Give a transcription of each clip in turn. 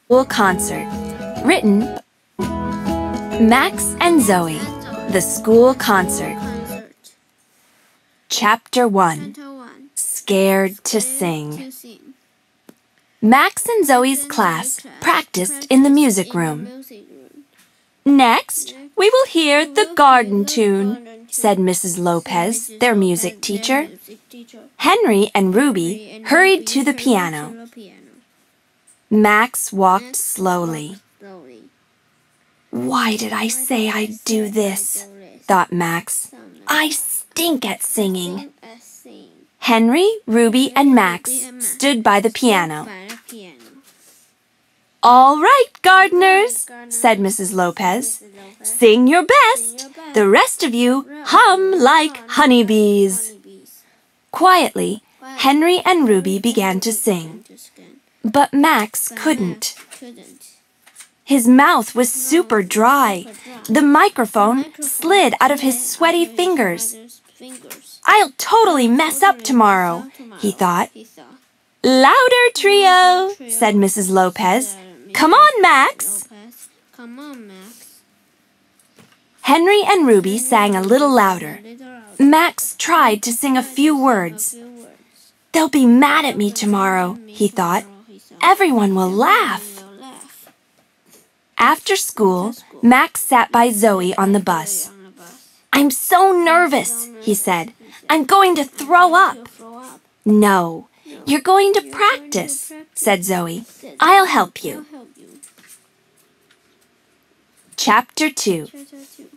School Concert. Written, Max and Zoe, The School Concert. Chapter 1. Scared to Sing. Max and Zoe's class practiced in the music room. Next, we will hear the garden tune, said Mrs. Lopez, their music teacher. Henry and Ruby hurried to the piano. Max walked slowly. Why did I say I'd do this? Thought Max. I stink at singing. Henry, Ruby, and Max stood by the piano. All right, gardeners, said Mrs. Lopez. Sing your best. The rest of you hum like honeybees. Quietly, Henry and Ruby began to sing. But Max couldn't. His mouth was super dry. The microphone slid out of his sweaty fingers. I'll totally mess up tomorrow, he thought. Louder, trio, said Mrs. Lopez. Come on, Max. Henry and Ruby sang a little louder. Max tried to sing a few words. They'll be mad at me tomorrow, he thought. Everyone will laugh. After school, Max sat by Zoe on the bus. I'm so nervous, he said. I'm going to throw up. No, you're going to practice, said Zoe. I'll help you. Chapter 2.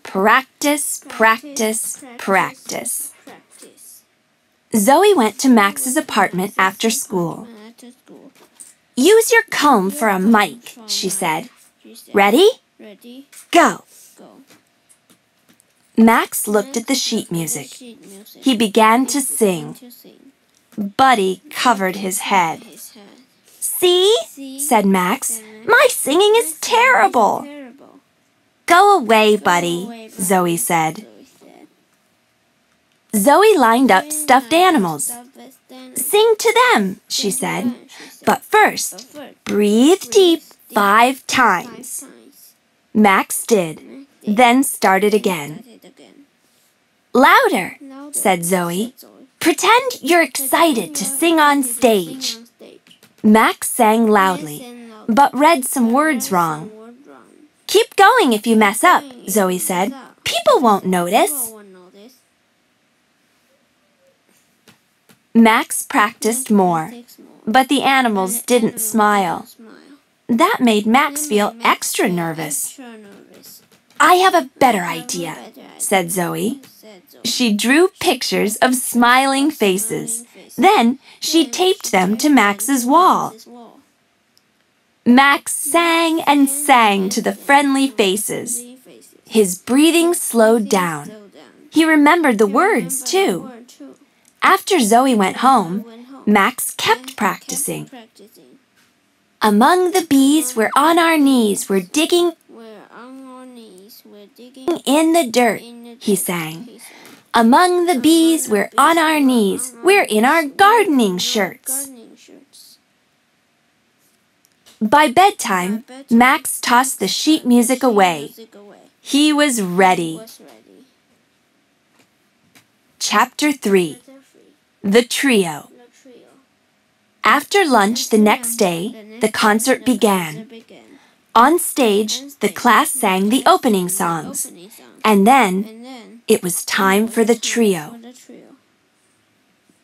Practice, practice, practice. Zoe went to Max's apartment after school. Use your comb for a mic, she said. Ready? Go. Max looked at the sheet music. He began to sing. Buddy covered his head. See? Said Max. My singing is terrible. Go away, Buddy, Zoe said. Zoe lined up stuffed animals. Sing to them, she said. But first, breathe deep 5 times. Max did, then started again. Louder, said Zoe. Pretend you're excited to sing on stage. Max sang loudly, but read some words wrong. Keep going if you mess up, Zoe said. People won't notice. Max practiced more, but the animals didn't smile. That made Max feel extra nervous. I have a better idea, said Zoe. She drew pictures of smiling faces. Then she taped them to Max's wall. Max sang and sang to the friendly faces. His breathing slowed down. He remembered the words, too. After Zoe went home, Max kept practicing. Among the bees, we're on our knees, we're digging in the dirt, he sang. Among the bees, we're on our knees, we're in our gardening shirts. By bedtime, Max tossed the sheet music away. He was ready. Chapter 3. The Trio. After lunch the next day, the concert began. On stage, the class sang the opening songs, and then it was time for the trio.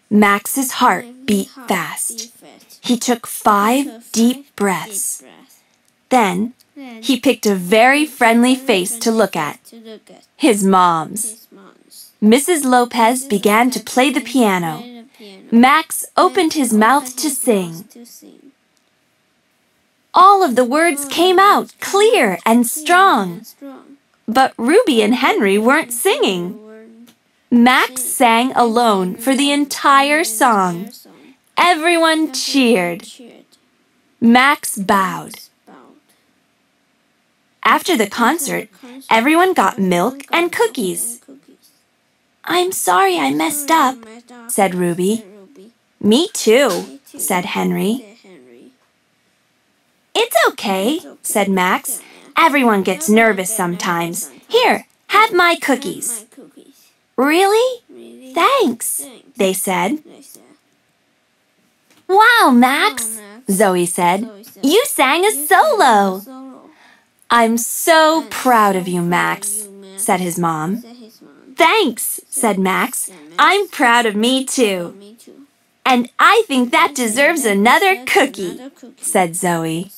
Max's heart beat fast. He took 5 deep breaths. Then, he picked a very friendly face to look at. His mom's. Mrs. Lopez began to play the piano. Max opened his mouth to sing. All of the words came out clear and strong. But Ruby and Henry weren't singing. Max sang alone for the entire song. Everyone cheered. Max bowed. After the concert, everyone got milk and cookies. I'm sorry I messed up, said Ruby. Me too, said Henry. It's okay, said Max. Everyone gets nervous sometimes. Here, have my cookies. Really? Thanks, they said. Wow, Max, Zoe said. You sang a solo. I'm so proud of you, Max, said his mom. Thanks, said Max. I'm proud of me too. And I think that deserves another cookie, said Zoe.